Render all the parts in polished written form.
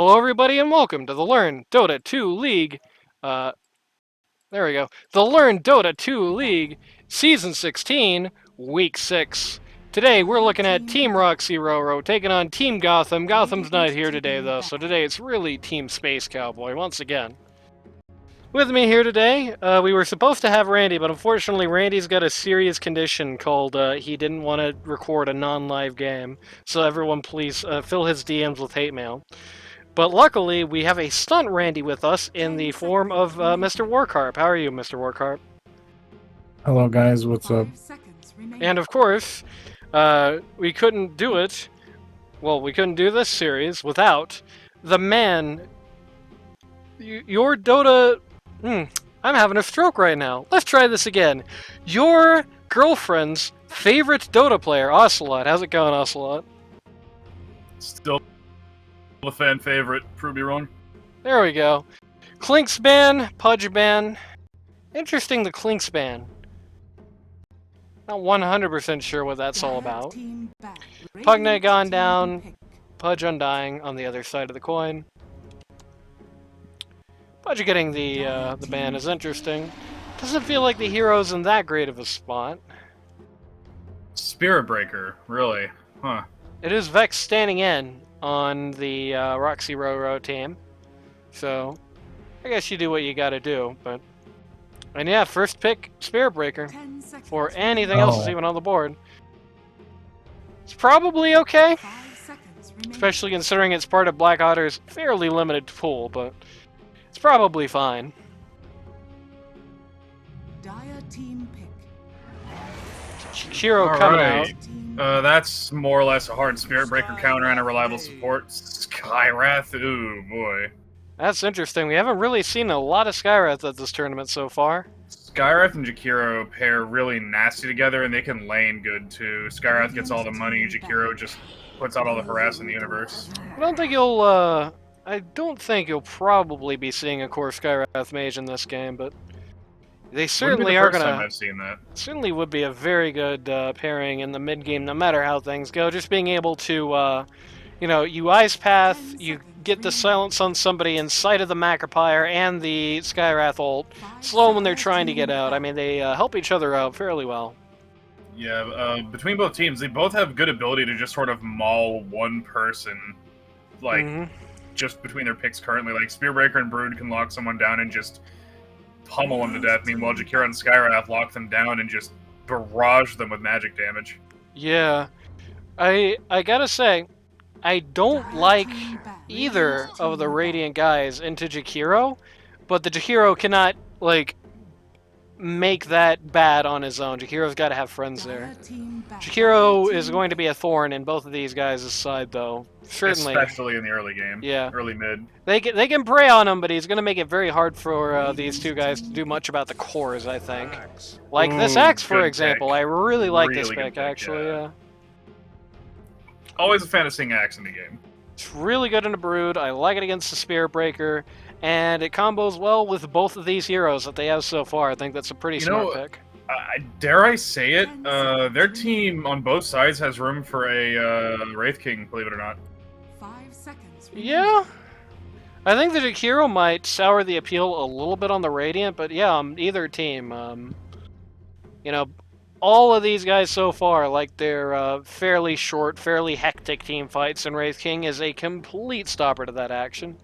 Hello, everybody, and welcome to the Learn Dota 2 League. There we go. The Learn Dota 2 League, Season 16, Week 6. Today, we're looking at Team Roxyroro taking on Team Gotham. Gotham's not here today, though, so today it's really Team Space Cowboy once again. With me here today, we were supposed to have Randy, but unfortunately Randy's got a serious condition called he didn't want to record a non-live game. So everyone please fill his DMs with hate mail. But luckily, we have a stunt Randy with us in the form of Mr. Carp. How are you, Mr. Carp? Hello guys, what's up? And of course, we couldn't do it, well, we couldn't do this series without the man, your Dota... I'm having a stroke right now. Let's try this again. Your girlfriend's favorite Dota player, Ocelot. How's it going, Ocelot? Still a fan favorite, prove me wrong. There we go. Clinks ban, Pudge ban. Interesting, the Clinks ban. Not 100% sure what that's all about. Pugnite gone down, Pudge undying on the other side of the coin. Pudge getting the ban is interesting. Doesn't feel like the hero's in that great of a spot. Spirit Breaker, really? Huh. It is Vex standing in on the Roxyroro team. So, I guess you do what you gotta do, but... And yeah, first pick, Spirit Breaker. For anything else that's even on the board. It's probably okay. Especially considering it's part of Black Otter's fairly limited pool, but... It's probably fine. Hero coming out. That's more or less a hard Spirit Breaker counter and a reliable support. Skywrath, ooh boy. That's interesting. We haven't really seen a lot of Skywrath at this tournament so far. Skywrath and Jakiro pair really nasty together, and they can lane good too. Skywrath gets all the money, Jakiro just puts out all the harass in the universe. I don't think you'll probably be seeing a core Skywrath mage in this game, but they certainly are gonna. I've seen that. Certainly would be a very good pairing in the mid game, no matter how things go. Just being able to, you ice path, you get the silence on somebody inside of the Macropire and the Skywrath ult, slow them when they're trying to get out. I mean, they help each other out fairly well. Yeah, between both teams, they both have good ability to just sort of maul one person, like. Just between their picks currently. Like, Spearbreaker and Brood can lock someone down and just pummel them to death. Meanwhile, Jakiro and Skywrath lock them down and just barrage them with magic damage. Yeah. I gotta say, I don't like either of the Radiant guys into Jakiro, but the Jakiro cannot, like, make that bad on his own. Jakiro's gotta have friends there. Jakiro is going to be a thorn in both of these guys' side, though. Certainly. Especially in the early game. Yeah. Early mid. They can prey on him, but he's going to make it very hard for these two guys to do much about the cores, I think. Like this axe, for example. Pick. I really like this pick, actually, yeah. Always a fan of seeing axe in the game. It's really good in a Brood. I like it against the Spirit Breaker. And it combos well with both of these heroes that they have so far. I think that's a pretty smart pick. Dare I say it? Their team on both sides has room for a Wraith King, believe it or not. Yeah. I think the Jakiro might sour the appeal a little bit on the Radiant, but yeah, either team. All of these guys so far, like their fairly short, fairly hectic team fights, and Wraith King is a complete stopper to that action.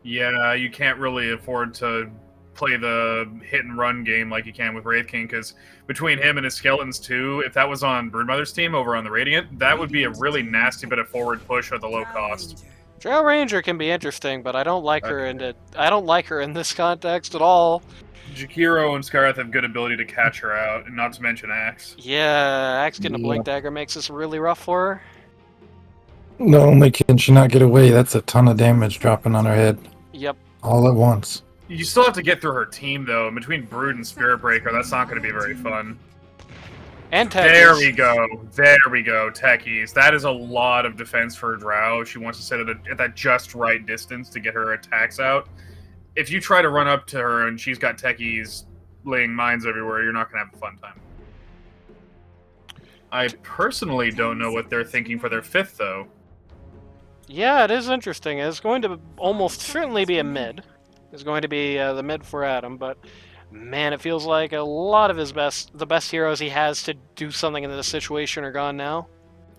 Yeah, you can't really afford to play the hit-and-run game like you can with Wraith King, because between him and his Skeletons too, if that was on Broodmother's team over on the Radiant, that would be a really nasty bit of forward push at the low cost. Trail Ranger can be interesting, but I don't like her in this context at all. Jakiro and Skywrath have good ability to catch her out, and not to mention Axe. Yeah, Axe getting a Blink Dagger makes this really rough for her. Not only can she not get away, that's a ton of damage dropping on her head. Yep. All at once. You still have to get through her team, though. Between Brood and Spirit Breaker, that's not going to be very fun. And Techies. There we go. There we go. Techies. That is a lot of defense for Drow. She wants to sit at that just right distance to get her attacks out. If you try to run up to her and she's got Techies laying mines everywhere, you're not going to have a fun time. I personally don't know what they're thinking for their fifth, though. Yeah, it is interesting. It's going to almost certainly be a mid. It's going to be the mid for Adam, but man, it feels like a lot of the best heroes he has to do something in this situation are gone now.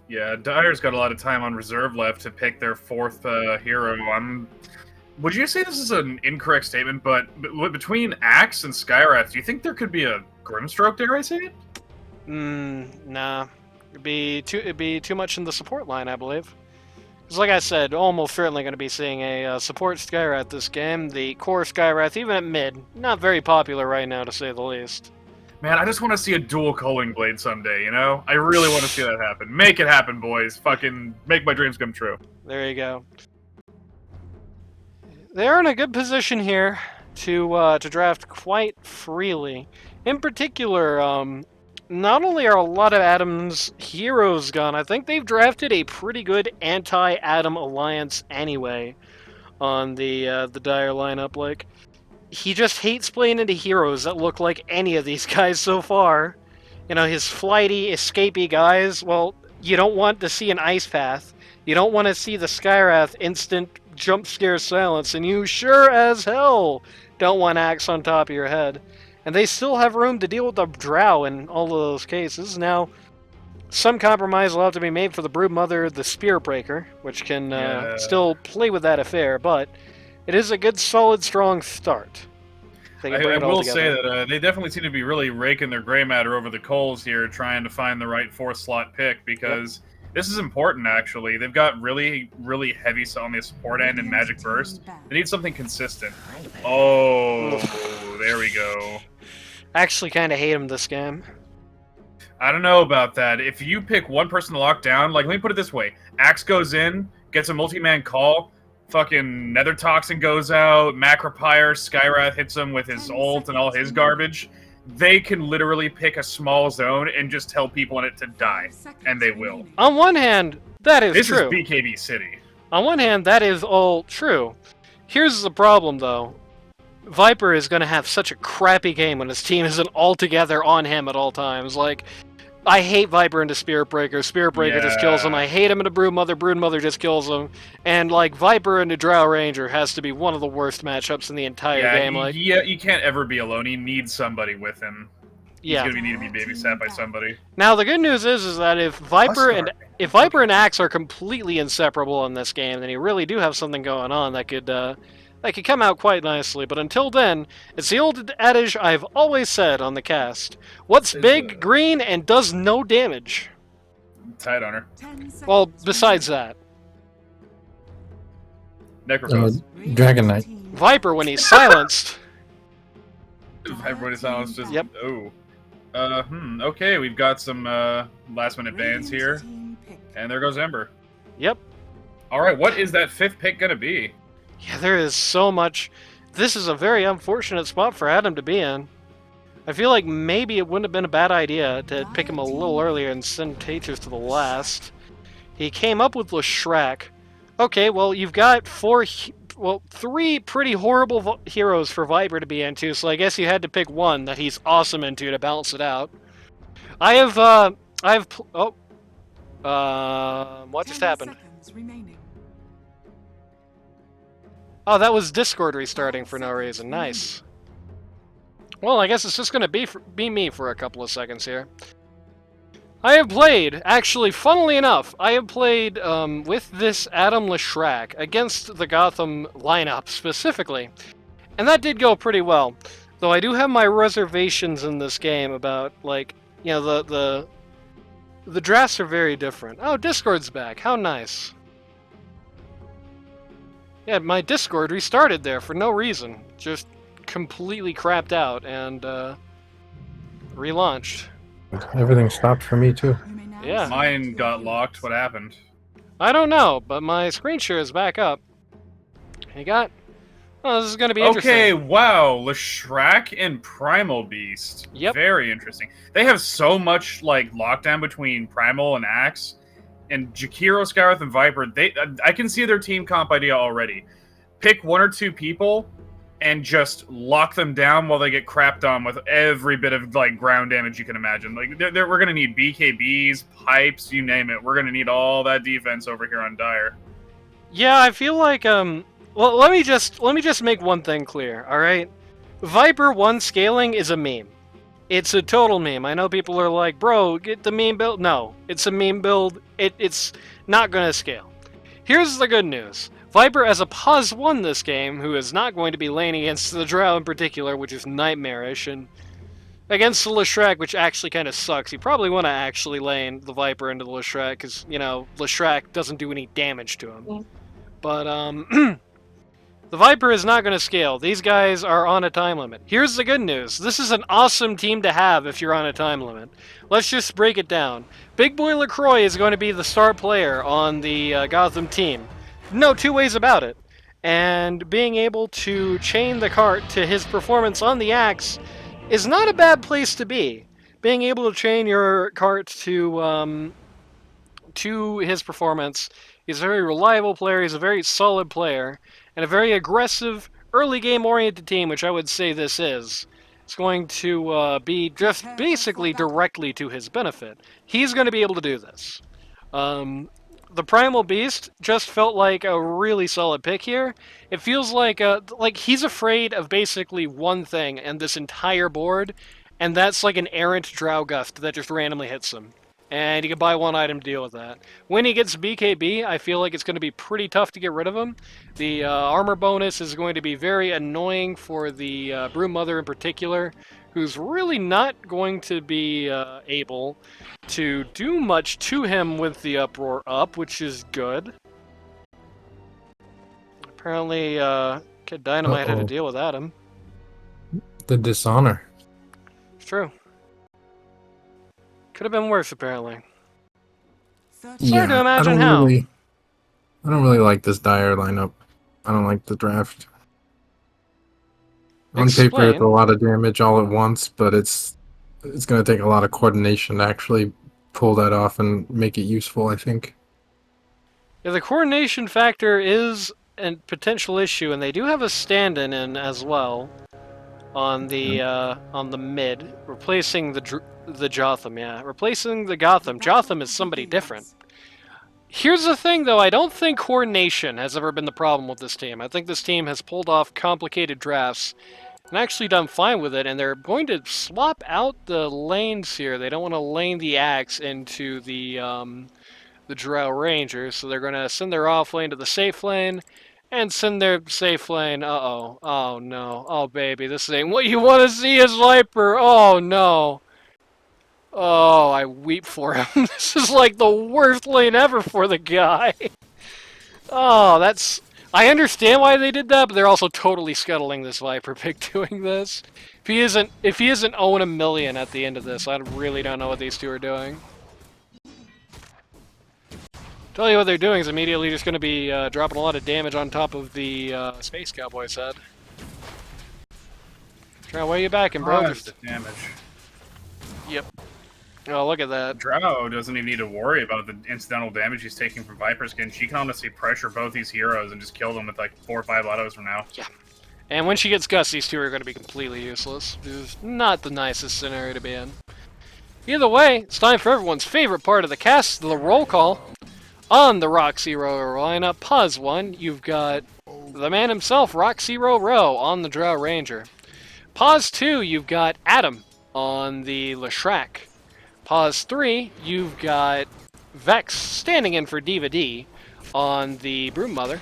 Yeah, Dire's got a lot of time on reserve left to pick their fourth hero. Would you say this is an incorrect statement, but between Axe and Skywrath, do you think there could be a Grimstroke, dare I say it? Nah. It'd be too much in the support line, I believe. Because like I said, almost certainly going to be seeing a support Skywrath this game. The core Skywrath, even at mid, not very popular right now, to say the least. Man, I just want to see a dual Culling Blade someday, you know? I really want to see that happen. Make it happen, boys. Fucking make my dreams come true. There you go. They're in a good position here to draft quite freely. In particular, not only are a lot of Adam's heroes gone, I think they've drafted a pretty good anti-Adam alliance anyway on the Dire lineup. Like, he just hates playing into heroes that look like any of these guys so far. You know, his flighty, escapey guys, well, you don't want to see an Ice Path. You don't want to see the Skywrath instant jump scare silence, and you sure as hell don't want Axe on top of your head. And they still have room to deal with the Drow in all of those cases. Now, some compromise will have to be made for the Broodmother, the Spear Breaker, which can still play with that affair, but it is a good, solid, strong start. I will say that they definitely seem to be really raking their gray matter over the coals here, trying to find the right fourth slot pick, because this is important, actually. They've got really, really heavy on the support end and Magic Burst. They need something consistent. Oh, there we go. I actually kind of hate him this game. I don't know about that. If you pick one person to lock down, like, let me put it this way. Axe goes in, gets a multi-man call, fucking Nether Toxin goes out, Macropyre, Skywrath hits him with his ult and all his garbage. They can literally pick a small zone and just tell people in it to die, and they will. On one hand, that is true. This is BKB City. On one hand, that is all true. Here's the problem, though. Viper is going to have such a crappy game when his team isn't all together on him at all times. Like, I hate Viper into Spirit Breaker. Spirit Breaker just kills him. I hate him into Broodmother. Broodmother just kills him. And, like, Viper into Drow Ranger has to be one of the worst matchups in the entire game. Like, you can't ever be alone. He needs somebody with him. He's going to need to be babysat by somebody. Now, the good news is that if Viper and Axe are completely inseparable in this game, then you really do have something going on that could come out quite nicely. But until then, it's the old adage I've always said on the cast. What's big, green, and does no damage? Tide Hunter. Well, besides that. Necrophos. Dragon Knight. Viper, when he's silenced. Viper, when he's silenced, just... Yep. Oh. Okay, we've got some last-minute bans here. And there goes Ember. Yep. Alright, what is that fifth pick going to be? Yeah, there is so much. This is a very unfortunate spot for Adam to be in. I feel like maybe it wouldn't have been a bad idea to pick him a little earlier and send Taters to the last. He came up with Leshrac. Okay, well, you've got three pretty horrible heroes for Viper to be into, so I guess you had to pick one that he's awesome into to balance it out. What just happened? Oh, that was Discord restarting for no reason. Nice. Well, I guess it's just going to be me for a couple of seconds here. I have played, actually, funnily enough, I have played with this Adam Leshrac against the Gotham lineup specifically. And that did go pretty well. Though I do have my reservations in this game about, like, you know, the drafts are very different. Oh, Discord's back. How nice. Yeah, my Discord restarted there for no reason. Just completely crapped out and relaunched. Everything stopped for me too. Yeah. Mine got locked. What happened? I don't know, but my screen share is back up. Oh, this is going to be interesting. Okay, wow. Leshrac and Primal Beast. Yep. Very interesting. They have so much, like, lockdown between Primal and Axe. And Jakiro, Skywrath, and Viper, I can see their team comp idea already. Pick one or two people and just lock them down while they get crapped on with every bit of, like, ground damage you can imagine. Like, we're going to need BKBs, pipes, you name it. We're going to need all that defense over here on Dire. Yeah, I feel like well, let me just make one thing clear, all right? Viper 1 scaling is a meme. It's a total meme. I know people are like, "Bro, get the meme build." No, it's a meme build. It's not going to scale. Here's the good news. Viper as a pause 1 this game, who is not going to be laning against the Drow in particular, which is nightmarish, and against the Leshrac, which actually kind of sucks. You probably want to actually lane the Viper into the Leshrac, because, you know, Leshrac doesn't do any damage to him. But, the Viper is not going to scale. These guys are on a time limit. Here's the good news. This is an awesome team to have if you're on a time limit. Let's just break it down. Big Boy LaCroix is going to be the star player on the Gotham team. No two ways about it. And being able to chain the cart to his performance on the axe is not a bad place to be. Being able to chain your cart to his performance. He's a very reliable player, he's a very solid player, and a very aggressive, early game oriented team, which I would say this is. It's going to be just basically directly to his benefit. He's going to be able to do this. The Primal Beast just felt like a really solid pick here. It feels like he's afraid of basically one thing and this entire board, and that's like an errant Drow Gust that just randomly hits him. And he can buy one item to deal with that. When he gets BKB, I feel like it's going to be pretty tough to get rid of him. The armor bonus is going to be very annoying for the Broom Mother in particular, who's really not going to be able to do much to him with the Uproar up, which is good. Apparently, Kid Dynamite had to deal with Adam. The dishonor. It's true. Could have been worse, apparently. It's hard to imagine how. I don't really like this Dire lineup. I don't like the draft. On paper, it's a lot of damage all at once, but it's going to take a lot of coordination to actually pull that off and make it useful, I think. Yeah, the coordination factor is a potential issue, and they do have a stand-in as well on the mid, replacing the Jotham. Yeah, replacing the Gotham. Jotham is somebody different. Here's the thing, though. I don't think coordination has ever been the problem with this team. I think this team has pulled off complicated drafts and actually done fine with it, and they're going to swap out the lanes here. They don't want to lane the axe into the Drow Ranger, so they're going to send their off lane to the safe lane and send their safe lane. Uh-oh. Oh, no. Oh, baby. This ain't what you want to see as Viper. Oh, no. Oh, I weep for him. This is like the worst lane ever for the guy. Oh, that's... I understand why they did that, but they're also totally scuttling this Viper pick doing this. If he isn't owing $1 million at the end of this, I really don't know what these two are doing. Tell you what they're doing is immediately just going to be dropping a lot of damage on top of the Space Cowboy's head. Try to weigh you back, and bro. The damage. Yep. Oh, look at that. Drow doesn't even need to worry about the incidental damage he's taking from Viper Skin. She can honestly pressure both these heroes and just kill them with like 4 or 5 autos from now. Yeah. And when she gets Gus, these two are going to be completely useless. It's not the nicest scenario to be in. Either way, it's time for everyone's favorite part of the cast, the roll call. On the Roxyroro lineup, pause 1, you've got the man himself, Roxyroro, on the Drow Ranger. Pause 2, you've got Adam on the Leshrac. Pause 3, you've got Vex standing in for Diva D on the Broom Mother.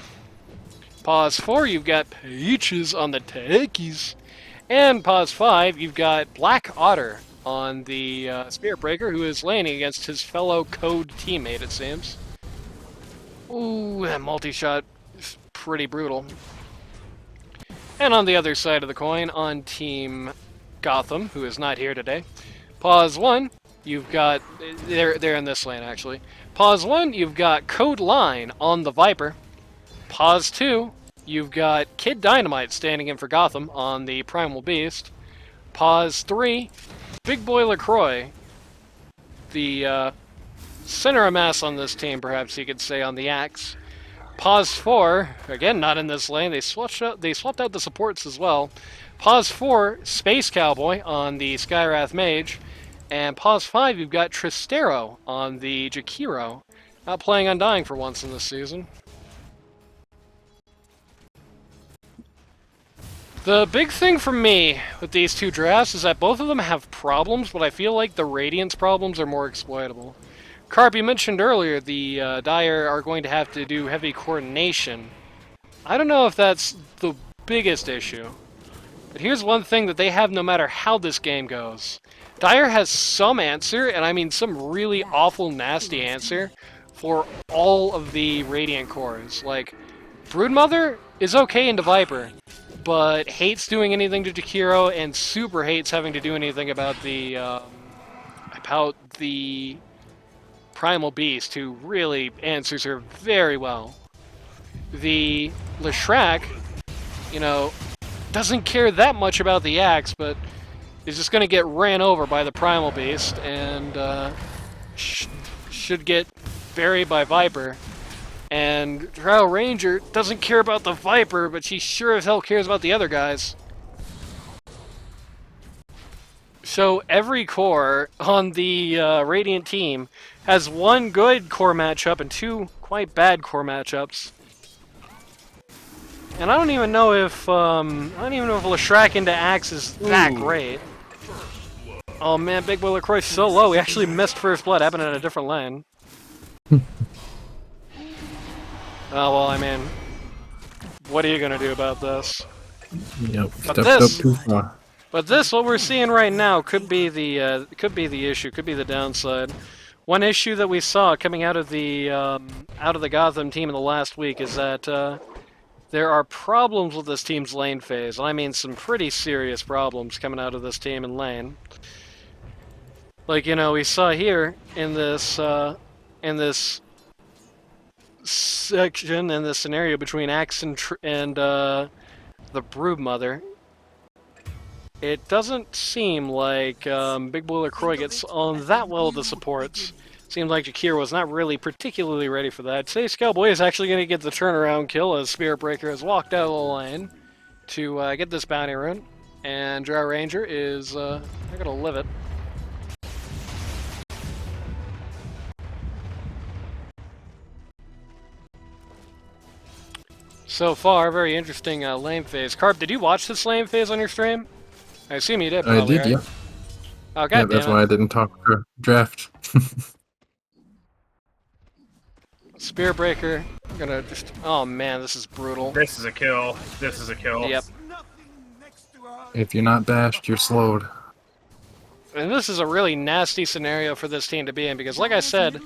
Pause 4, you've got Peaches on the Techies. And pause 5, you've got Black Otter on the Spirit Breaker, who is laning against his fellow Code teammate, it seems. Ooh, that multi-shot is pretty brutal. And on the other side of the coin, on Team Gotham, who is not here today, pause 1, you've got... They're in this lane, actually. Pause 1, you've got Code Line on the Viper. Pause 2, you've got Kid Dynamite standing in for Gotham on the Primal Beast. Pause 3, Big Boy LaCroix, the center of mass on this team, perhaps you could say, on the axe. Pause 4, again not in this lane, they swapped out the supports as well. Pause 4, Space Cowboy on the Skywrath Mage. And pause 5, you've got Tristero on the Jakiro. Not playing Undying for once in this season. The big thing for me with these two drafts is that both of them have problems, but I feel like the Radiance problems are more exploitable. Carp, you mentioned earlier the Dire are going to have to do heavy coordination. I don't know if that's the biggest issue, but here's one thing that they have no matter how this game goes. Dire has some answer, and I mean some really awful, nasty answer, for all of the Radiant cores. Like, Broodmother is okay into Viper, but hates doing anything to Jakiro and super hates having to do anything about the Primal Beast, who really answers her very well. The Leshrac, you know, doesn't care that much about the axe, but is just going to get ran over by the Primal Beast and should get buried by Viper. And Drow Ranger doesn't care about the Viper, but she sure as hell cares about the other guys. So every core on the Radiant team has one good core matchup and two quite bad core matchups. And I don't even know if Leshrac into Axe is that great. Oh man, Big Boy LaCroix's so low. We actually missed first blood. Happened in a different lane. Oh, well, I mean, what are you going to do about this? Yep, But stepped up too far. But this, what we're seeing right now, could be the issue, could be the downside. One issue that we saw coming out of the Gotham team in the last week is that there are problems with this team's lane phase. I mean, some pretty serious problems coming out of this team in lane. Like, you know, we saw here in this section, in this scenario between Axe and the Broodmother, it doesn't seem like Big Boy LaCroix gets on that well with the supports. Seems like Jakir was not really particularly ready for that. Today, Cowboy is actually going to get the turnaround kill as Spirit Breaker has walked out of the lane to get this bounty rune, and Drow Ranger is they're going to live it. So far, very interesting lane phase. Carp, did you watch this lane phase on your stream? I assume you did, probably, I did, right? yeah. Oh, Yeah, that's why I didn't talk draft. Spirit Breaker, I'm gonna just... Oh man, this is brutal. This is a kill. This is a kill. Yep. If you're not dashed, you're slowed. And this is a really nasty scenario for this team to be in, because like I said,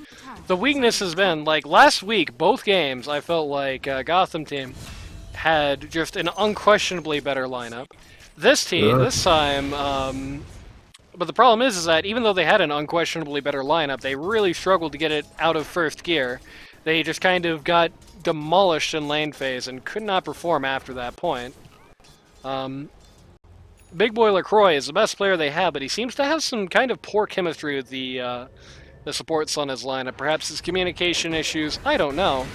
the weakness has been, like, last week, both games, I felt like Gotham team had just an unquestionably better lineup. This team, this time, but the problem is that even though they had an unquestionably better lineup, they really struggled to get it out of first gear. They just kind of got demolished in lane phase and could not perform after that point. Big Boy LaCroix is the best player they have, but he seems to have some kind of poor chemistry with the supports on his lineup. Perhaps his communication issues, I don't know.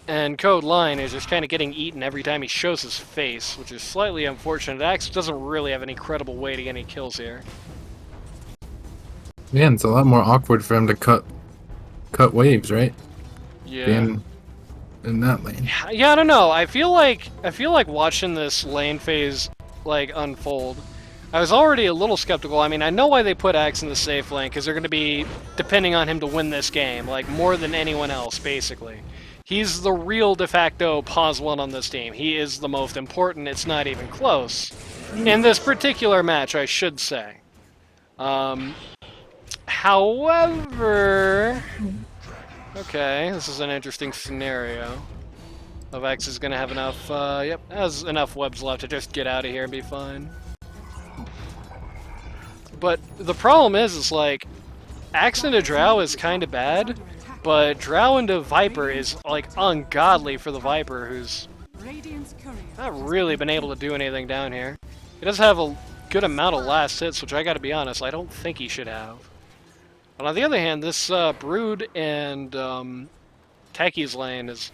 And Code Line is just kind of getting eaten every time he shows his face, which is slightly unfortunate. Axe doesn't really have any credible way to get any kills here. Yeah, it's a lot more awkward for him to cut waves, right? Yeah. Being in that lane. Yeah, I don't know. I feel like watching this lane phase like unfold. I was already a little skeptical. I mean, I know why they put Axe in the safe lane, because they're going to be depending on him to win this game, like more than anyone else, basically. He's the real de facto pause one on this team. He is the most important. It's not even close. In this particular match, I should say. However... Okay, this is an interesting scenario. X is going to have enough, yep, has enough webs left to just get out of here and be fine. But the problem is like, Axe into Drow is kind of bad, but Drow into Viper is, like, ungodly for the Viper, who's not really been able to do anything down here. He does have a good amount of last hits, which I gotta be honest, I don't think he should have. But on the other hand, this Brood and Techie's lane has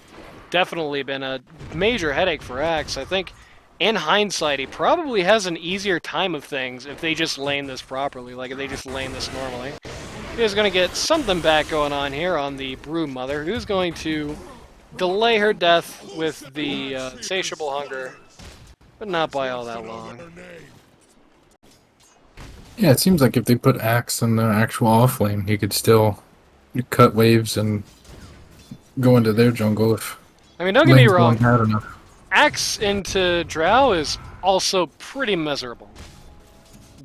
definitely been a major headache for Axe. I think, in hindsight, he probably has an easier time of things if they just lane this properly, like if they just lane this normally. He's going to get something back going on here on the Broodmother, who's going to delay her death with the insatiable hunger, but not by all that long. Yeah, it seems like if they put Axe in the actual off lane, he could still cut waves and go into their jungle if I mean, don't get me lane's wrong, going hard enough. Axe into Drow is also pretty miserable.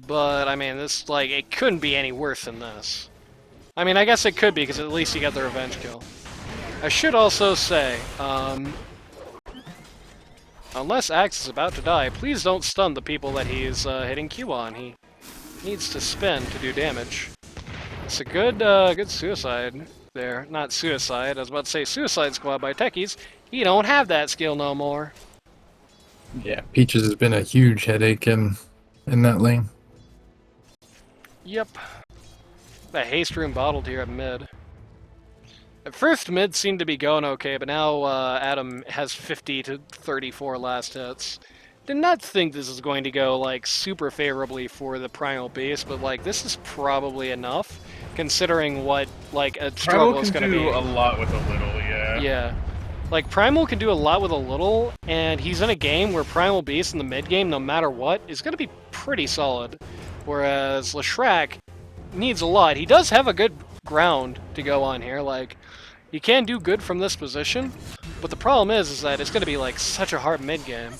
But, I mean, this, like, it couldn't be any worse than this. I mean, I guess it could be, because at least you got the revenge kill. I should also say, unless Axe is about to die, please don't stun the people that he's hitting Q on. He needs to spin to do damage. It's a good, good suicide there. Not suicide, I was about to say Suicide Squad by techies. He don't have that skill no more. Yeah, Peaches has been a huge headache in that lane. Yep. That haste room bottled here at mid. At first, mid seemed to be going okay, but now Adam has 50 to 34 last hits. Did not think this is going to go like super favorably for the Primal Beast, but like this is probably enough, considering what like a struggle is going to be. Primal can do a lot with a little, yeah. Yeah. Like, Primal can do a lot with a little, and he's in a game where Primal Beast in the mid game, no matter what, is going to be pretty solid. Whereas Leshrac needs a lot. He does have a good ground to go on here. Like, he can do good from this position, but the problem is that it's going to be, like, such a hard mid game.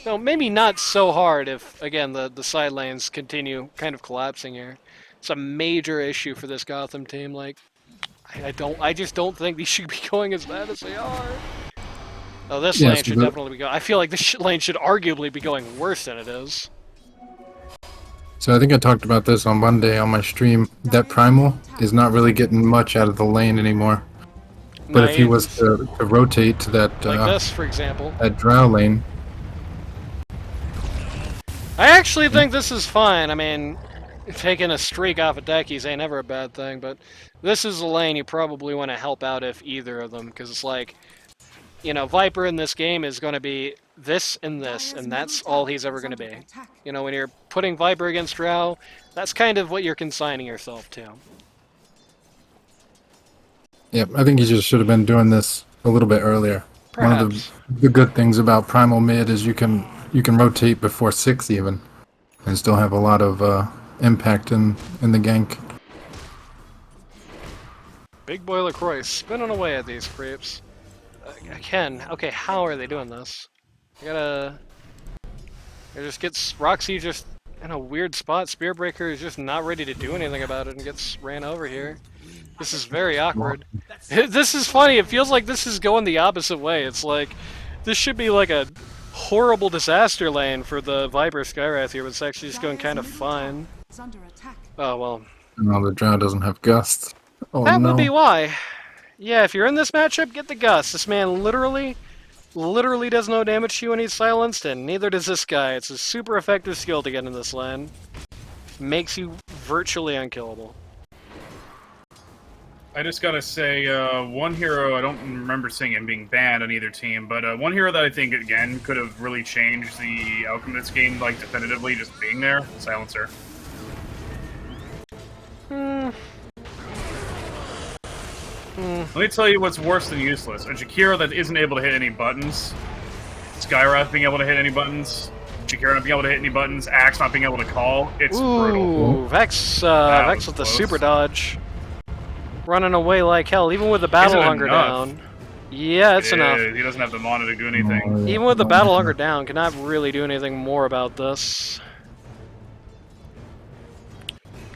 No, maybe not so hard if, again, the side lanes continue kind of collapsing here. It's a major issue for this Gotham team. Like, I just don't think these should be going as bad as they are. Oh, this lane should definitely be going. I feel like this lane should arguably be going worse than it is. So I think I talked about this on Monday on my stream. That Primal is not really getting much out of the lane anymore. But if he was to rotate to that like this, for example, that Drow lane, I actually think this is fine. I mean, taking a streak off of Deckies ain't never a bad thing, but this is a lane you probably want to help out if either of them, because it's like, you know, Viper in this game is going to be this, and that's all he's ever going to be. You know, when you're putting Viper against Drow, that's kind of what you're consigning yourself to. yeah, I think he just should have been doing this a little bit earlier. Perhaps. One of the good things about Primal Mid is you can rotate before 6 even, and still have a lot of impact in the gank. Big Boy LaCroix spinning away at these creeps. Again, okay, how are they doing this? I gotta... It just gets... Roxy just in a weird spot. Spearbreaker is just not ready to do anything about it and gets ran over here. This is very awkward. This is funny, it feels like this is going the opposite way. It's like, this should be like a horrible disaster lane for the Viper Skywrath here, but it's actually just going kind of fine. Oh, well. No, the Drow doesn't have Gust. Oh, that no. would be why. Yeah, if you're in this matchup, get the Gust. This man literally does no damage to you when he's silenced, and neither does this guy. It's a super effective skill to get in this lane. Makes you virtually unkillable. I just gotta say, one hero, I don't remember seeing him being banned on either team, but one hero that I think, again, could have really changed the outcome of this game, like, definitively just being there, Silencer. Let me tell you what's worse than useless. A Jakiro that isn't able to hit any buttons, Skywrath being able to hit any buttons, Jakiro not being able to hit any buttons, Axe not being able to call, it's brutal. Ooh, Vex with the super dodge. Running away like hell, even with the Battle Hunger down. Yeah, it's enough. He doesn't have the mana to do anything. Even with the Battle Hunger down, cannot really do anything more about this.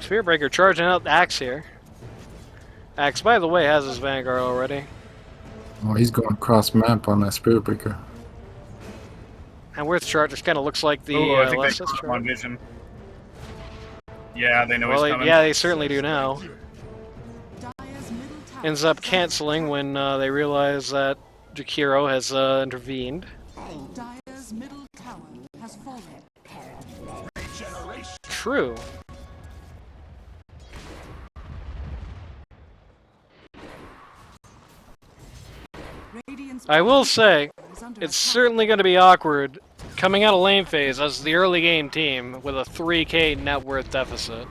Spearbreaker charging out the Axe here. Axe, by the way, has his Vanguard already. Oh, he's going cross map on that Spearbreaker. And Worth chart just kind of looks like the I think last they chart. on vision. Yeah, they know he's coming. Yeah, they certainly do now. Ends up canceling when they realize that Jakiro has intervened. Dire's middle tower has fallen. True. I will say, it's certainly going to be awkward coming out of lane phase as the early game team with a 3k net worth deficit.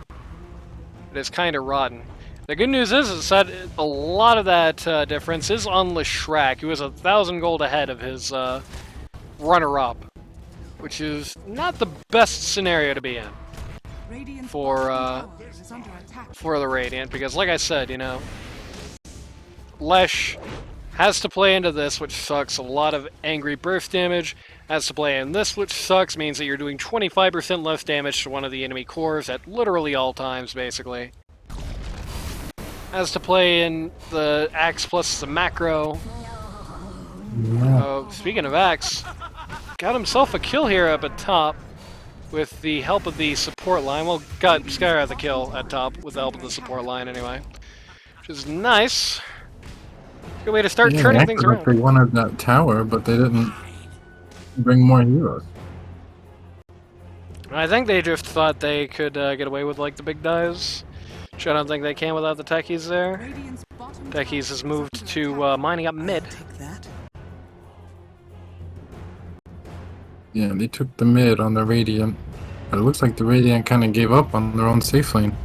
It is kind of rotten. The good news is that a lot of that difference is on Leshrac, who is 1,000 gold ahead of his runner-up, which is not the best scenario to be in Radiant's for bottom tower is under attack. for the Radiant, because like I said, you know, Lesh has to play into this, which sucks, a lot of angry burst damage, has to play in this, which sucks, means that you're doing 25% less damage to one of the enemy cores at literally all times, basically. Has to play in the Axe plus the macro. Yeah. Oh, speaking of Axe, got himself a kill here up at top with the help of the support line. Well, got Skyra the kill at top with the help of the support line anyway, which is nice. Good way to start Yeah, turning they things acted like they around. wanted that tower, but they didn't bring more heroes. I think they just thought they could get away with like the big dives. Which I don't think they can without the techies there. Radiant's bottom Techies tower has moved is under to attack. mining up mid. Take that. Yeah, they took the mid on the Radiant. But it looks like the Radiant kind of gave up on their own safe lane.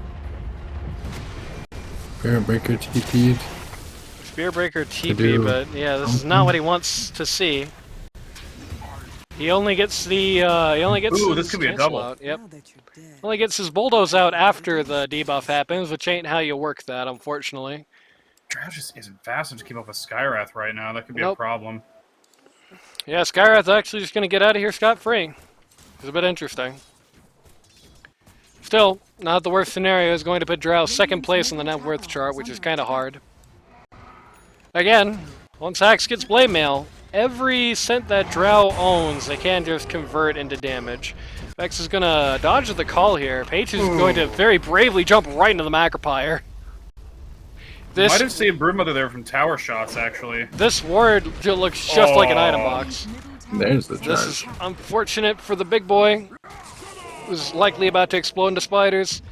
Spirit Breaker TP'd. Spearbreaker TP, do but yeah, this is not what he wants to see. He only gets the Ooh, his this could be a double. cancel out. Yep. Now that you're dead. Only gets his bulldoze out after the debuff happens, which ain't how you work that, unfortunately. Drow just isn't fast enough to keep up with Skywrath right now. That could be a Nope. problem. Yeah, Skyrath's actually just gonna get out of here scot-free. It's a bit interesting. Still, not the worst scenario is going to put Drow second place on the net worth chart, which is kind of hard. Again, once Axe gets Blade Mail, every cent that Drow owns, they can just convert into damage. Vex is gonna dodge the call here. Paige is going to very bravely jump right into the Macropire. Might have This saved Broodmother there from tower shots, actually. this ward looks just like an item Oh. box. There's the This charge. is unfortunate for the big boy, who's likely about to explode into spiders.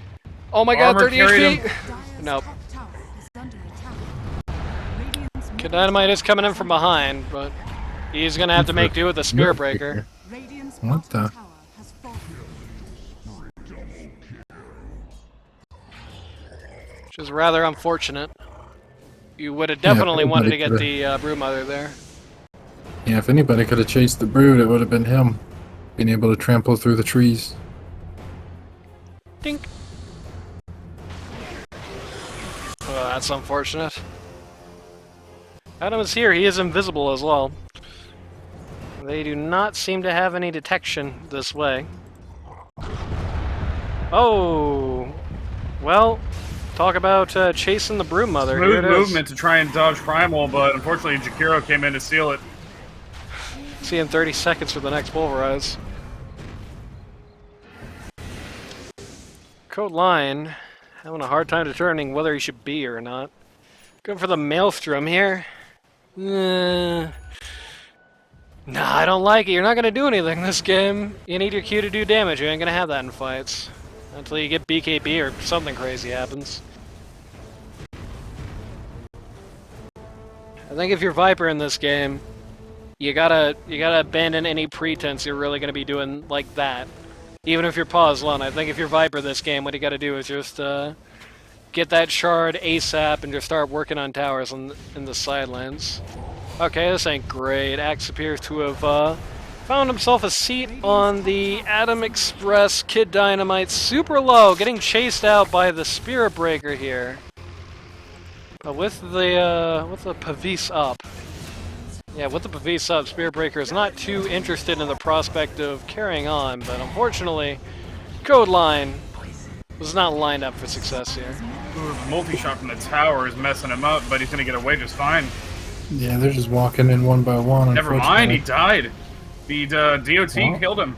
Oh my god, Armor 30 carried HP! Dire's Nope. top tower is under attack. Radiant's Kid middle Dynamite is tower coming in is from under behind, but he's gonna have to make do with the Spirit Breaker. Radiant's What bottom the? tower has fallen. Which is rather unfortunate. You would have Yeah, definitely wanted to everybody get the Brewmother there. Yeah, if anybody could have chased the Brood, it would have been him. Being able to trample through the trees. Dink. Oh, that's unfortunate. Adam is here. He is invisible as well. They do not seem to have any detection this way. Oh, well, talk about chasing the Brewmother. Here Smooth it is. movement to try and dodge Primal, but unfortunately Jakiro came in to seal it. See in 30 seconds for the next Pulverize. Code Line having a hard time determining whether he should be or not. Going for the Maelstrom here. Nah, I don't like it. You're not going to do anything this game. You need your Q to do damage. You ain't going to have that in fights. Until you get BKB or something crazy happens. I think if you're Viper in this game, you gotta abandon any pretense you're really gonna be doing like that. Even if you're Paws alone, I think if you're Viper this game, what you gotta do is just get that shard ASAP and just start working on towers in the sidelines. Okay, this ain't great. Axe appears to have found himself a seat on the Atom Express. Kid Dynamite super low, getting chased out by the Spirit Breaker here. But with the Pavis up. Yeah, with the Pavis up, Spirit Breaker is not too interested in the prospect of carrying on, but unfortunately, Code Line was not lined up for success here. Ooh, multi-shot from the tower is messing him up, but he's gonna get away just fine. Yeah, they're just walking in one by one. Never mind, he unfortunately. died. The DOT Oh. killed him.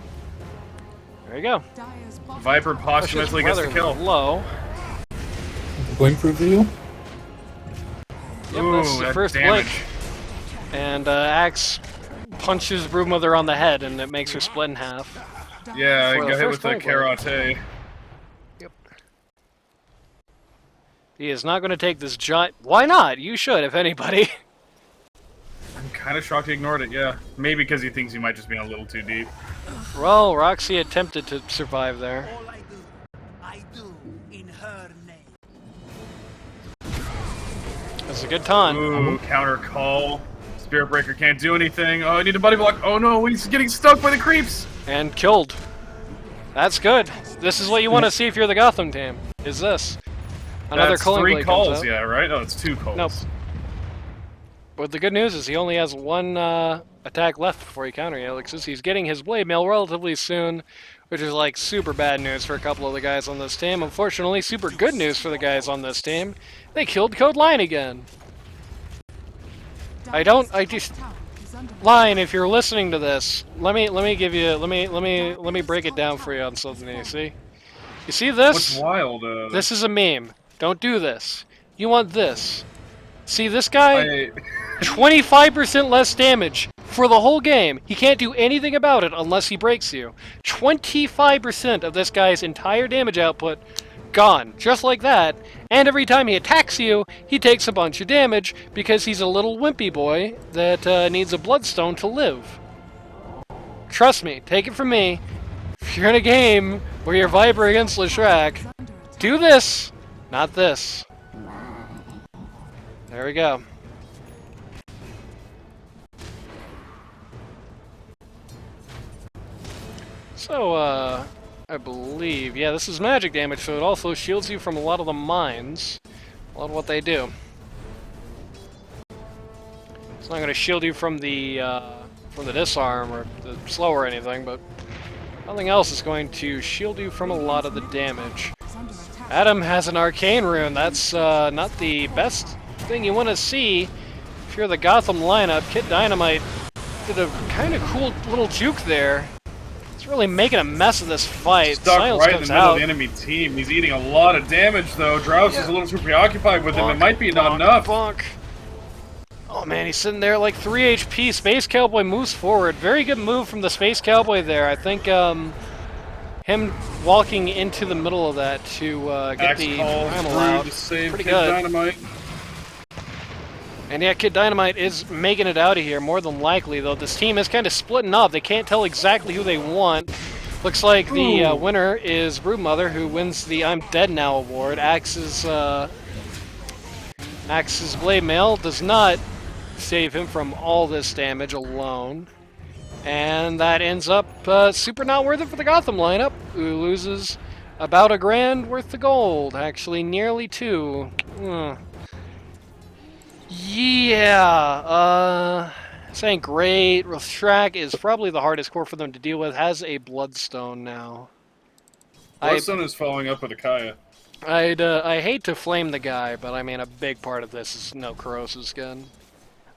There you go. Dire's bottom Viper tower posthumously gets the Rather kill. low. Blink reveal? Yep, Ooh, that's the that first damage. blink. And Axe punches Broodmother on the head, and it makes her split in half. Yeah, For got the hit with first the one, karate. He is not going to take this giant. Why not? You should, if anybody. I'm kind of shocked he ignored it, yeah. Maybe because he thinks he might just be a little too deep. Well, Roxy attempted to survive there. All I do in her name. This is a good taunt. Ooh, counter call. Spirit Breaker can't do anything. Oh, I need a buddy block. Oh no, he's getting stuck by the creeps. And killed. That's good. This is what you want to see if you're the Gotham team. Is this. Another That's Culling 3 Blade comes calls, out. yeah, right? Oh, it's 2 calls. Nope. But the good news is he only has one attack left before he counter Helixes. He's getting his Blade Mail relatively soon, which is like super bad news for a couple of the guys on this team. Unfortunately, super good news for the guys on this team. They killed Code Line again. I just Line, if you're listening to this, let me break it down for you on something you see. You see this? What's wild? This is a meme. Don't do this. You want this. See this guy? 25% less damage for the whole game. He can't do anything about it unless he breaks you. 25% of this guy's entire damage output gone. Just like that. And every time he attacks you, he takes a bunch of damage because he's a little wimpy boy that needs a bloodstone to live. Trust me. Take it from me. If you're in a game where you're Viper against Leshrac, do this, not this. There we go. So, I believe, yeah, this is magic damage, so it also shields you from a lot of the mines. A lot of what they do. It's not going to shield you from the disarm or the slow or anything, but nothing else is going to shield you from a lot of the damage. Adam has an arcane rune. That's not the best thing you want to see if you're the Gotham lineup. Kid Dynamite did a kind of cool little juke there. He's really making a mess of this fight. Stuck Silence right in the comes middle out. of the enemy team. He's eating a lot of damage, though. Drowse is a little too preoccupied with him. It might be not enough. Bonk. Oh man, he's sitting there like 3 HP. Space Cowboy moves forward. Very good move from the Space Cowboy there. I think him walking into the middle of that to get Axe the call primal through out. to save Pretty Kid good. Dynamite. And yeah, Kid Dynamite is making it out of here, more than likely, though this team is kind of splitting up. They can't tell exactly who they want. Looks like the winner is Broodmother, who wins the I'm Dead Now award. Axe's Blade Mail does not save him from all this damage alone. And that ends up super not worth it for the Gotham lineup, who loses about $1,000 worth of gold. Actually, nearly 2. Yeah, this ain't great. Leshrac is probably the hardest core for them to deal with. Has a Bloodstone now. Bloodstone is following up with a Kaya. I hate to flame the guy, but I mean a big part of this is no Corrose's gun.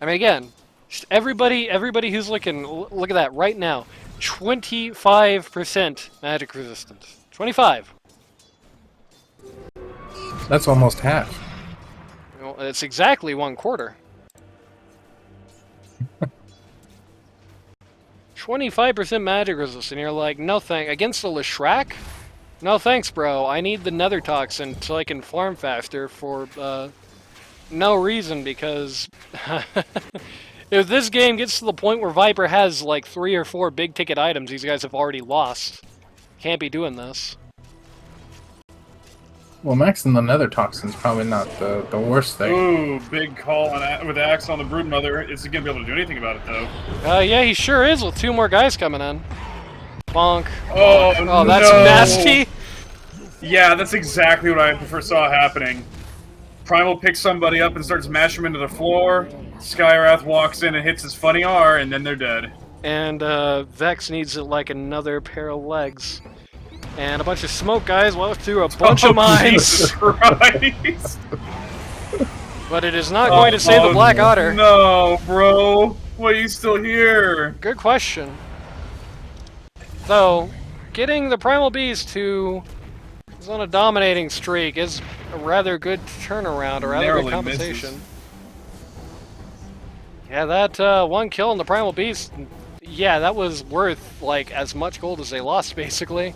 I mean again, just everybody who's looking, look at that right now. 25% magic resistance. 25. That's almost half. Well, it's exactly 1/4. 25% magic resistance, and you're like, no thanks. Against the Leshrac? No thanks, bro. I need the Nether Toxin so I can farm faster for no reason, because if this game gets to the point where Viper has like 3 or 4 big ticket items, these guys have already lost. Can't be doing this. Well, maxing the Nether Toxin's probably not the worst thing. Ooh, big call with Axe on the Broodmother. Is he going to be able to do anything about it, though? Yeah, he sure is with 2 more guys coming in. Bonk. Oh, Oh, that's no. nasty. Yeah, that's exactly what I foresaw happening. Primal picks somebody up and starts mashing him into the floor. Skywrath walks in and hits his funny R, and then they're dead. And Vex needs like another pair of legs. And a bunch of smoke guys walk through a bunch of mines. Jesus Christ. But it is not going to save the Black Otter. No, bro. Why are you still here? Good question. Though, getting the Primal Beast, who is on a dominating streak, is a rather good turnaround, a rather Narrowly good compensation. misses. Yeah, that 1 kill on the Primal Beast, yeah, that was worth like as much gold as they lost, basically.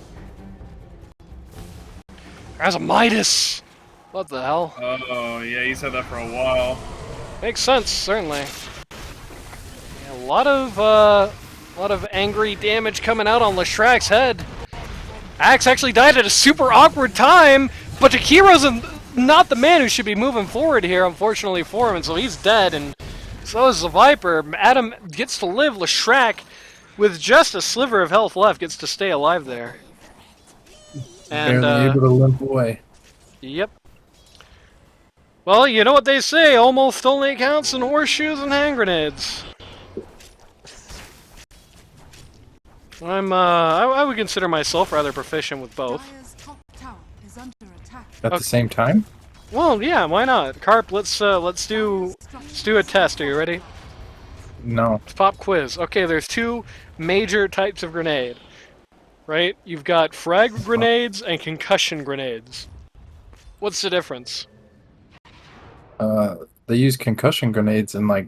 There's a Midas! What the hell? Oh, yeah, he's had that for a while. Makes sense, certainly. Yeah, a lot of angry damage coming out on Leshrac's head. Axe actually died at a super awkward time, but Takiro's in not the man who should be moving forward here, unfortunately for him, and so he's dead, and so is the Viper. Adam gets to live. Leshrac, with just a sliver of health left, gets to stay alive there. And, Barely able to limp away. Yep. Well, you know what they say, almost only counts in horseshoes and hand grenades. I would consider myself rather proficient with both. Dire's top tower is under attack. At the same time? Well, yeah, why not? Carp, let's do a test. Are you ready? No. Let's pop quiz. Okay, there's two major types of grenade. Right? You've got frag grenades and concussion grenades. What's the difference? They use concussion grenades in, like,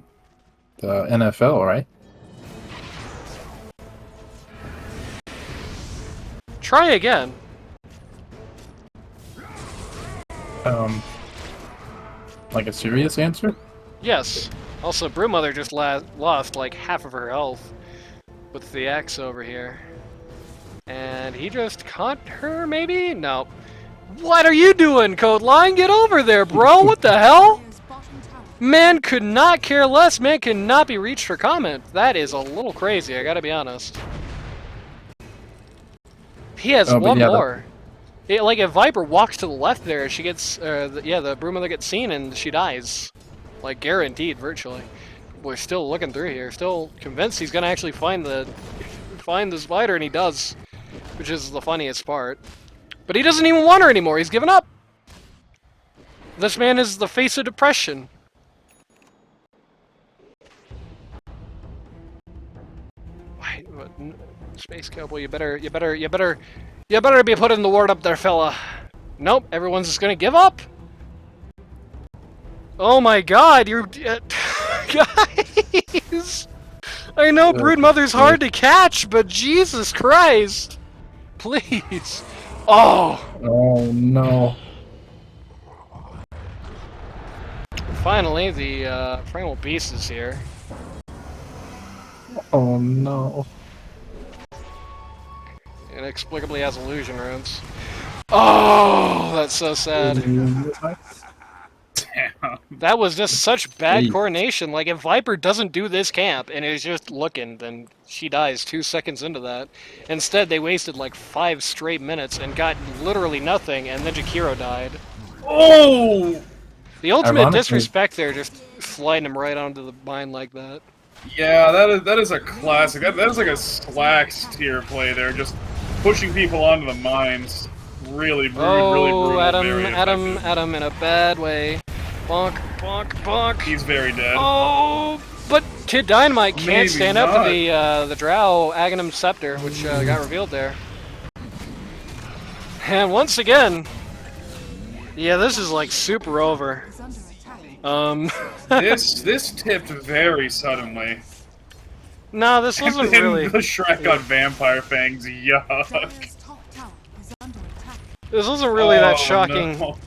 the NFL, right? Try again. Like a serious answer? Yes. Also, Brewmother just lost like half of her health with the axe over here. And he just caught her, maybe? No. What are you doing, Codeline? Get over there, bro! What the hell? Dire's bottom tower Man could not care less. Man cannot be reached for comment. That is a little crazy, I gotta be honest. He has one more. Like, if Viper walks to the left there, she gets, the Brewmother gets seen and she dies. Like, guaranteed, virtually. We're still looking through here, still convinced he's gonna actually find the spider, and he does. Which is the funniest part. But he doesn't even want her anymore, he's given up! This man is the face of depression. Wait, what? Space Cowboy, you better be putting the word up there, fella. Nope, everyone's just gonna give up. Oh my god, you're... guys! I know Broodmother's hard to catch, but Jesus Christ! Please. Oh! Oh, no. Finally, the Primal Beast is here. Oh, no. Inexplicably has illusion runes. Oh, that's so sad. Damn. That was just such bad coordination. Like, if Viper doesn't do this camp and is just looking, then she dies 2 seconds into that. Instead, they wasted like 5 straight minutes and got literally nothing, and then Jakiro died. Oh! The ultimate Ironically- disrespect there, just sliding him right onto the mine like that. Yeah, that is a classic. That is like a Slacks tier play there, just pushing people onto the mines. Really brutal, really brutal. Adam in a bad way. Bonk, bonk, bonk. He's very dead. Oh, but Kid Dynamite can't Maybe stand up not. to the Drow Aghanim Scepter, which got revealed there. And once again, yeah, this is like super over. is under attack. This tipped very suddenly. No, this wasn't And then really. the Shrek got vampire fangs. Yuck. Dire's top tower is under attack. This wasn't really that Oh, shocking no.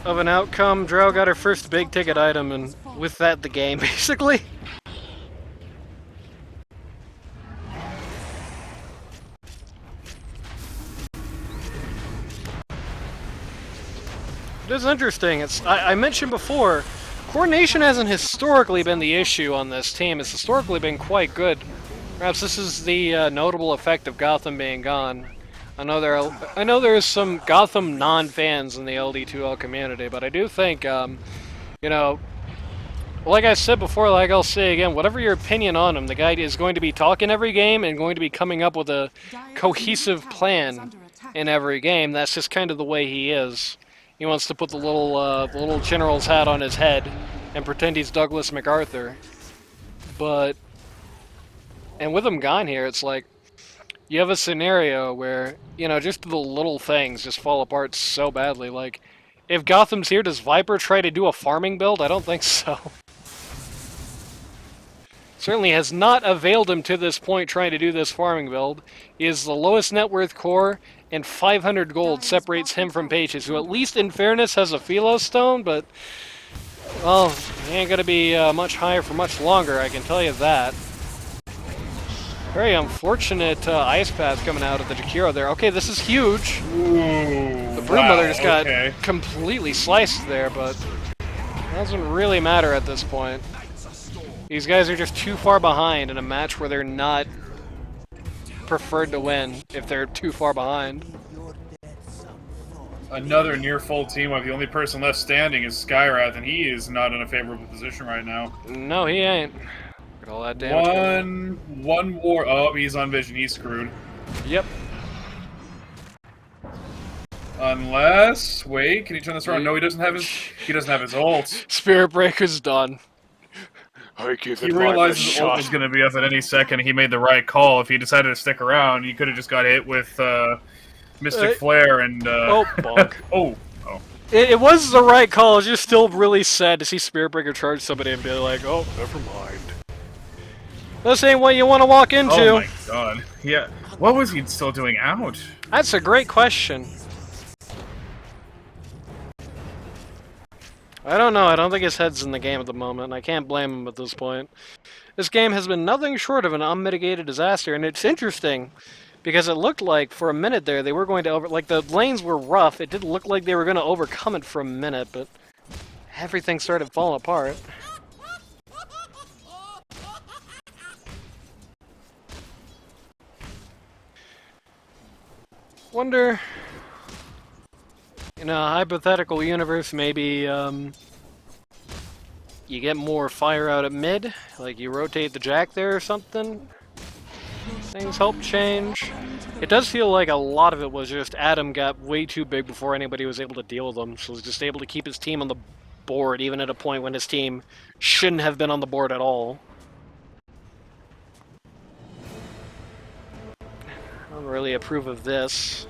of an outcome. Drow got her first big ticket item, and with that, the game basically. It is interesting. I mentioned before, coordination hasn't historically been the issue on this team. It's historically been quite good. Perhaps this is the notable effect of Gotham being gone. I know there is some Gotham non-fans in the LD2L community, but I do think, you know, like I said before, like I'll say again, whatever your opinion on him, the guy is going to be talking every game and going to be coming up with a cohesive plan in every game. That's just kind of the way he is. He wants to put the little general's hat on his head and pretend he's Douglas MacArthur. And with him gone here, it's like, you have a scenario where, you know, just the little things just fall apart so badly. Like, if Gotham's here, does Viper try to do a farming build? I don't think so. Certainly has not availed him to this point trying to do this farming build. He is the lowest net worth core, and 500 gold separates him from Pages, who at least in fairness has a Philo Stone, but, well, he ain't gonna be much higher for much longer, I can tell you that. Very unfortunate ice path coming out of the Jakiro there. Okay, this is huge. Ooh. The Broodmother just got okay. completely sliced there, but it doesn't really matter at this point. These guys are just too far behind in a match where they're not preferred to win if they're too far behind. Another near full team up. The only person left standing is Skyrath, and he is not in a favorable position right now. No, he ain't. Look at all that damage. One more. Oh, he's on vision. He's screwed. Yep. Unless, wait, can he turn this around? No, he doesn't have his ult. Spirit Breaker's done. I give He realized his ult was going to be up at any second. He made the right call. If he decided to stick around, he could have just got hit with Mystic Flare and. Oh, bonk. Oh. It was the right call. It's just still really sad to see Spirit Breaker charge somebody and be like, oh, never mind. This ain't what you want to walk into. Oh my god. Yeah. What was he still doing out? That's a great question. I don't know. I don't think his head's in the game at the moment. I can't blame him at this point. This game has been nothing short of an unmitigated disaster, and it's interesting because it looked like for a minute there they were going to like the lanes were rough. It didn't look like they were going to overcome it for a minute, but everything started falling apart. Wonder, in a hypothetical universe, maybe you get more fire out at mid, like you rotate the Jack there or something. Things help change. It does feel like a lot of it was just Adam got way too big before anybody was able to deal with him, so he was just able to keep his team on the board, even at a point when his team shouldn't have been on the board at all. I don't really approve of this.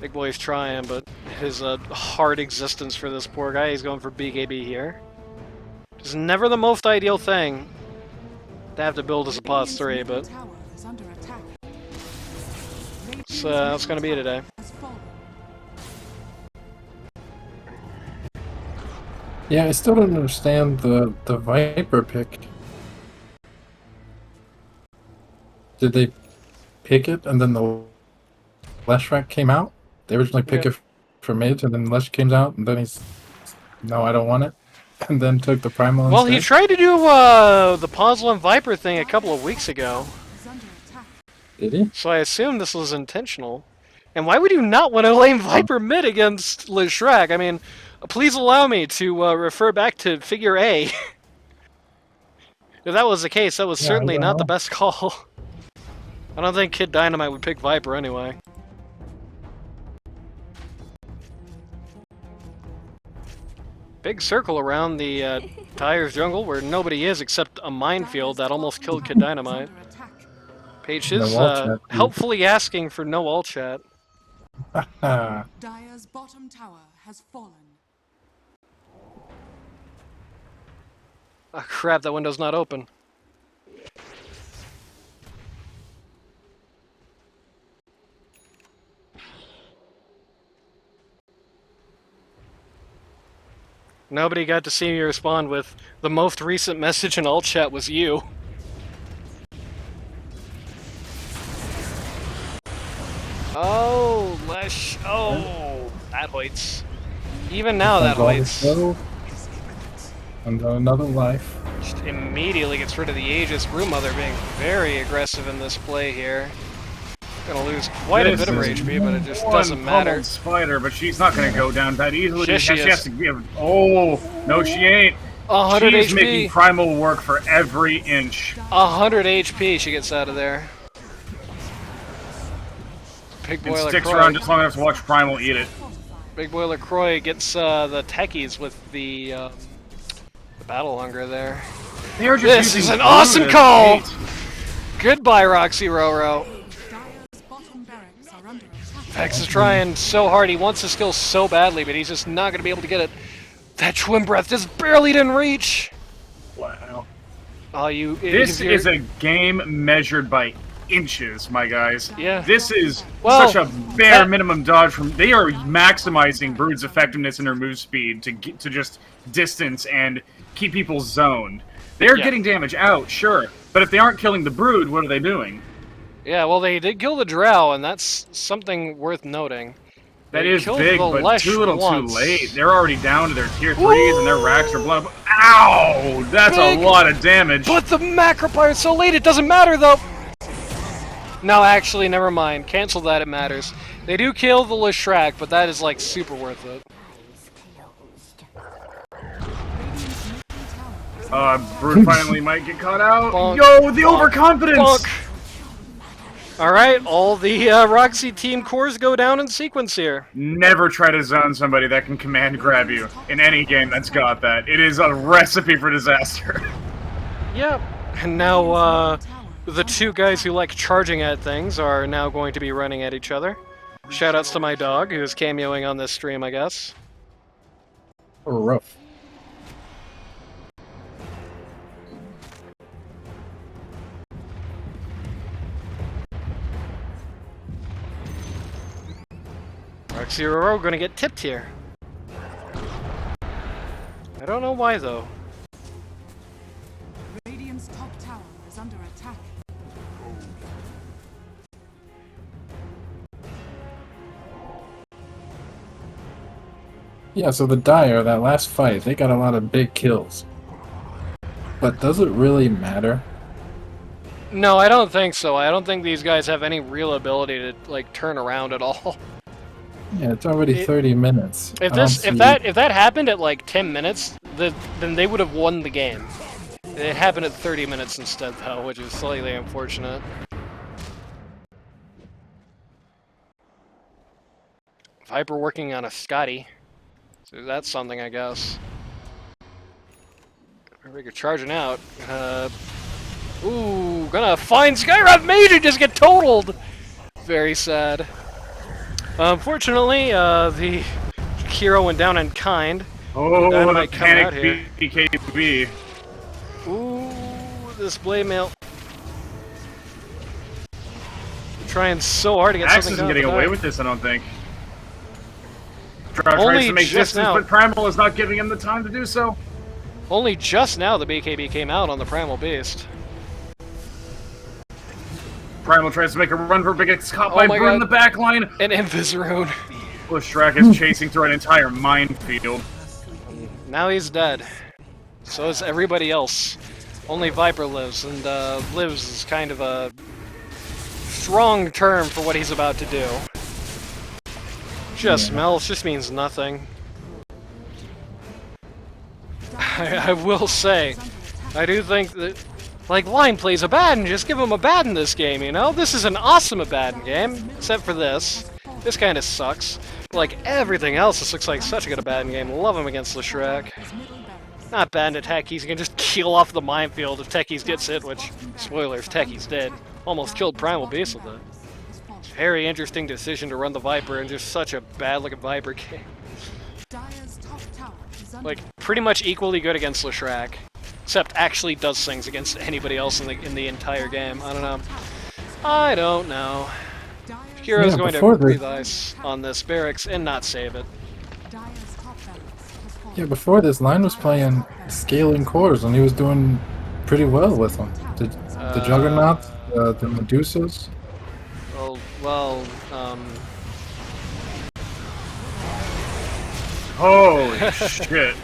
Big Boy's trying, but his hard existence for this poor guy, he's going for BKB here. It's never the most ideal thing to have to build as a pos 3, but that's gonna be it today. Yeah, I still don't understand the Viper pick. Did they pick it and then the Leshrac came out? They originally picked it for mid, and then Lesh came out, and then he's, no, I don't want it, and then took the Primal Well, instead. he tried to do the Puzzle and Viper thing a couple of weeks ago. Did he? So I assume this was intentional. And why would you not want to lane Viper mid against Leshrac? I mean, please allow me to refer back to Figure A. If that was the case, that was certainly not the best call. I don't think Kid Dynamite would pick Viper anyway. Big circle around the Tires jungle where nobody is except a minefield that almost killed Kid Dynamite. Paige is helpfully asking for no all chat. Dire's bottom tower has fallen. Oh crap, that window's not open. Nobody got to see me respond with, the most recent message in alt chat was you. Oh, Lesh. Oh, that hoits. Even now that hoits. And another life. Just immediately gets rid of the Aegis. Broodmother being very aggressive in this play here. Gonna lose quite a bit of her HP, but it just doesn't matter. Spider, but she's not gonna go down that easily. Yes, she has to give. Oh no, she ain't. 100 She's HP. making Primal work for every inch. 100 HP she gets out of there. Big Boy And sticks LaCroix. around just long enough to watch Primal eat it. Big Boy LaCroix gets the techies with the battle hunger there. They're just This is an awesome call! Goodbye, Roxyroro. Vex is trying so hard. He wants the skill so badly, but he's just not going to be able to get it. That Twin Breath just barely didn't reach. Wow. Oh, This is a game measured by inches, my guys. Yeah. This is Well, such a bare minimum dodge from. They are maximizing Brood's effectiveness and her move speed to just distance and keep people zoned. They're getting damage out, sure, but if they aren't killing the Brood, what are they doing? Yeah, well, they did kill the Drow, and that's something worth noting. That They is killed big, the but Lesh too little once. too late. They're already down to their tier 3s and their racks are blown up. Ow! That's Big, a lot of damage. But the Macropire is so late, it doesn't matter though! No, actually, never mind. Cancel that, it matters. They do kill the Leshrac, but that is like super worth it. Brood finally might get caught out. Bonk, Yo, the bonk, overconfidence! bonk. Alright, all the Roxy team cores go down in sequence here. Never try to zone somebody that can command grab you in any game that's got that. It is a recipe for disaster. Yep. And now, the two guys who like charging at things are now going to be running at each other. Shoutouts to my dog, who's cameoing on this stream, I guess. Rough. Roxyroro gonna get tipped here. I don't know why, though. Radiant's top tower is under attack. Yeah, so the Dire, that last fight, they got a lot of big kills. But does it really matter? No, I don't think so. I don't think these guys have any real ability to, like, turn around at all. Yeah, it's already 30 minutes. If that happened at like 10 minutes, then they would have won the game. It happened at 30 minutes instead, though, which is slightly unfortunate. Viper working on a Scotty, so that's something, I guess. We're charging out. Ooh, gonna find Skyrod Mage and just get totaled. Very sad. Unfortunately, the hero went down in kind. Oh, Dynamite the coming out panic here. BKB. Ooh, this blade mail. Trying so hard to get Axe something isn't done. getting but away that- with this, I don't think. Only Tries to make just distance, now. but Primal is not giving him the time to do so. Only just now the BKB came out on the Primal Beast. Primal tries to make a run for Big X, caught Oh by my Brood in God. the back line. And Invisrune. Leshrac is chasing through an entire minefield. Now he's dead. So is everybody else. Only Viper lives, and lives is kind of a strong term for what he's about to do. Just smells, just means nothing. I will say, I do think that, like, line plays Abaddon, just give him Abaddon this game, you know? This is an awesome Abaddon game, except for this. This kind of sucks. Like, everything else, this looks like such a good Abaddon game. Love him against Leshrac. Not bad to Techie's, he can just kill off the minefield if Techie's gets hit, which, spoilers, Techie's dead. Almost killed Primal Beast with it. Very interesting decision to run the Viper in just such a bad-looking Viper game. Like, pretty much equally good against Leshrac, except actually does things against anybody else in the entire game. I don't know. I don't know. Hero's going to breathe ice on this barracks and not save it. Yeah, before this, Line was playing scaling cores, and he was doing pretty well with them. The Juggernaut, the Medusas. Well, Holy shit.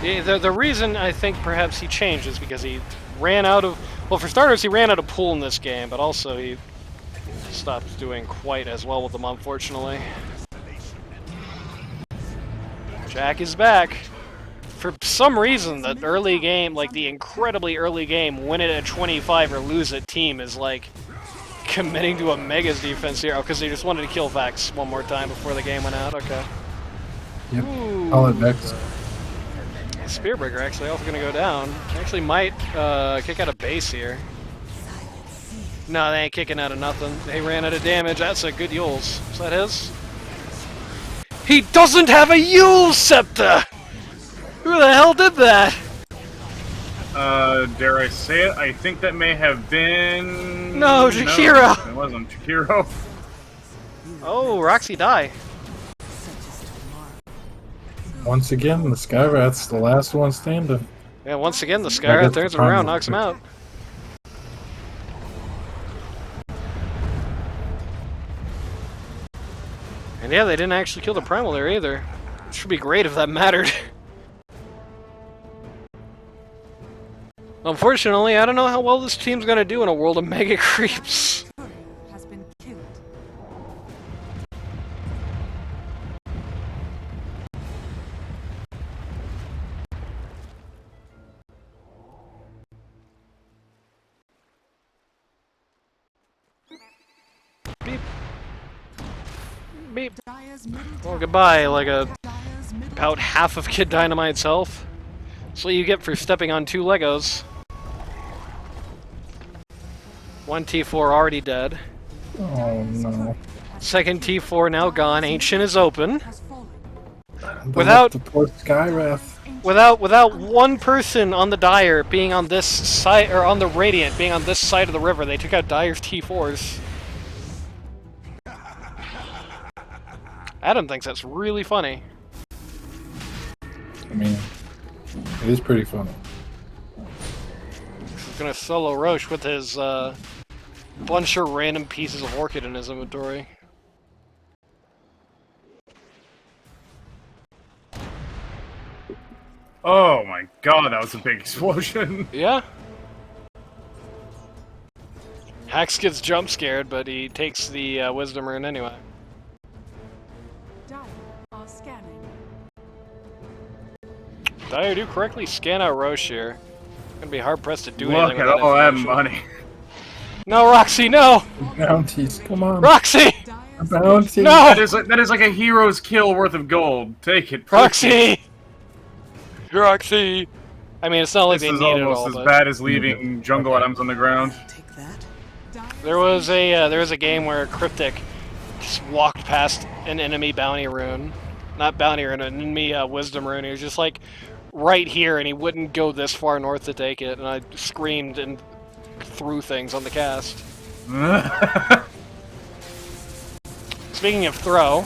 The reason I think perhaps he changed is because he ran out of... Well, for starters, he ran out of pool in this game, but also he stopped doing quite as well with them, unfortunately. Jack is back. For some reason, the early game, like the incredibly early game, win it at 25 or lose it team is like committing to a Mega's defense here. Oh, because they just wanted to kill Vex one more time before the game went out. Okay. Yep. Ooh. All at Vex. Spearbreaker actually also going to go down. Actually might kick out of base here. No, they ain't kicking out of nothing. They ran out of damage. That's a good Yules. Is that his? He doesn't have a Yule Scepter! Who the hell did that? Dare I say it? I think that may have been... No, Jakiro! No, it wasn't Jakiro. Oh, Roxy die. Once again, the Skyrat's the last one standing. Yeah, once again, the Skyrat turns it around, knocks him out. And yeah, they didn't actually kill the Primal there either. It should be great if that mattered. Unfortunately, I don't know how well this team's gonna do in a world of mega creeps. Courier has been killed. Beep. Beep. Dire's middle Well, tower. goodbye, like Dire's middle about half of Kid Dynamite's health. That's what you get for stepping on 2 Legos. 1 T4 already dead. Oh no. Second T4 now gone. Ancient is open. has fallen. Without- the poor Skywrath. Without one person on the Dire being on this side, or on the Radiant being on this side of the river, they took out Dire's T4s. Adam thinks that's really funny. I mean, it is pretty funny. He's gonna solo Roche with his bunch of random pieces of orchid in his inventory. Oh my god, that was a big explosion. Yeah. Hax gets jump scared, but he takes the wisdom rune anyway. Dire are scanning. Dire do correctly scan out Roche here. Gonna be hard pressed to do Look anything at with all that information. money. No, Roxy, no! Bounties, come on. Roxy! Dire's Bounty. No! That is like a hero's kill worth of gold. Take it. please. Roxy! Roxy! I mean, it's not like This they is need it almost all, as but bad as leaving jungle items on the ground. Take that. Dire's there was a game where Cryptic just walked past an enemy bounty rune, not bounty rune, an enemy wisdom rune. He was just like right here, and he wouldn't go this far north to take it. And I screamed and threw things on the cast. Speaking of throw,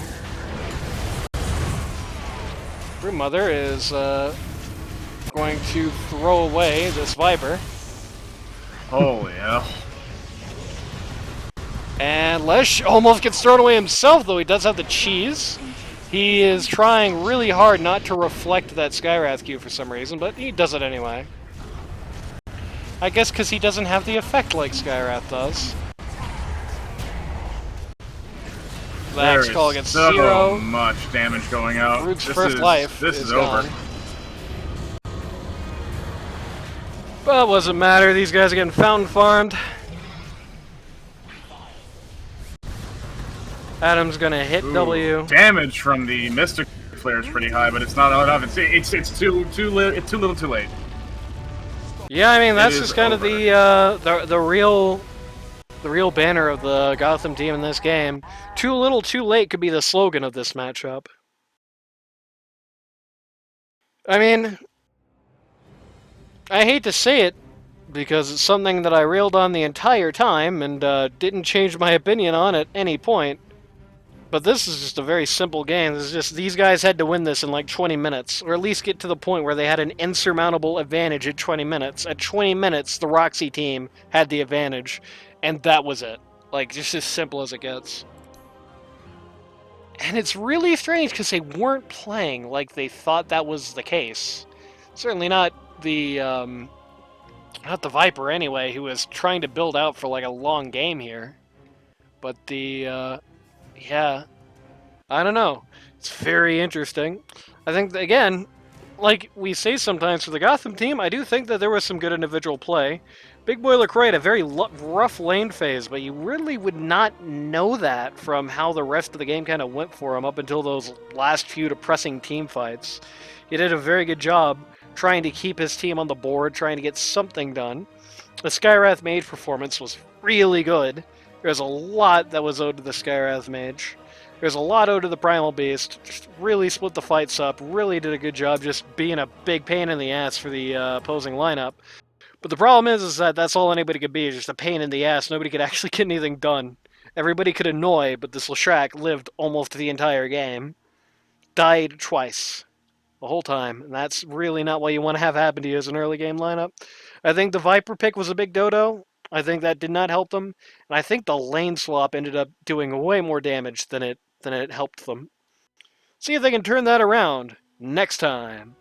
Broom Mother is going to throw away this Viper. Holy hell. And Lesh almost gets thrown away himself, though he does have the cheese. He is trying really hard not to reflect that Skywrath Q for some reason, but he does it anyway. I guess because he doesn't have the effect like Skywrath does. The There Axe is Call gets so 0. much damage going out. Root's This first is, life This is is over. gone. But it doesn't matter, these guys are getting fountain farmed. Adam's gonna hit Ooh, W. Damage from the Mystic Flare is pretty high, but it's not enough. It's too little, too late. Yeah, I mean that's is just kind of over. the real banner of the Gotham team in this game. Too little, too late could be the slogan of this matchup. I mean, I hate to say it because it's something that I railed on the entire time and didn't change my opinion on at any point. But this is just a very simple game. This is just these guys had to win this in like 20 minutes, or at least get to the point where they had an insurmountable advantage at 20 minutes. At 20 minutes, the Roxy team had the advantage, and that was it. Like, just as simple as it gets. And it's really strange because they weren't playing like they thought that was the case. Certainly not the Viper anyway, who was trying to build out for like a long game here. But yeah, I don't know. It's very interesting. I think that, again, like we say sometimes for the Gotham team, I do think that there was some good individual play. Big Boy LaCroix had a very rough lane phase, but you really would not know that from how the rest of the game kind of went for him up until those last few depressing team fights. He did a very good job trying to keep his team on the board, trying to get something done. The Skywrath Mage performance was really good. There's a lot that was owed to the Skywrath Mage. There's a lot owed to the Primal Beast. Just really split the fights up, really did a good job just being a big pain in the ass for the opposing lineup. But the problem is that that's all anybody could be, is just a pain in the ass. Nobody could actually get anything done. Everybody could annoy, but this Leshrac lived almost the entire game. Died twice. The whole time. And that's really not what you want to have happen to you as an early game lineup. I think the Viper pick was a big dodo. I think that did not help them. And I think the lane swap ended up doing way more damage than it than it helped them. See if they can turn that around next time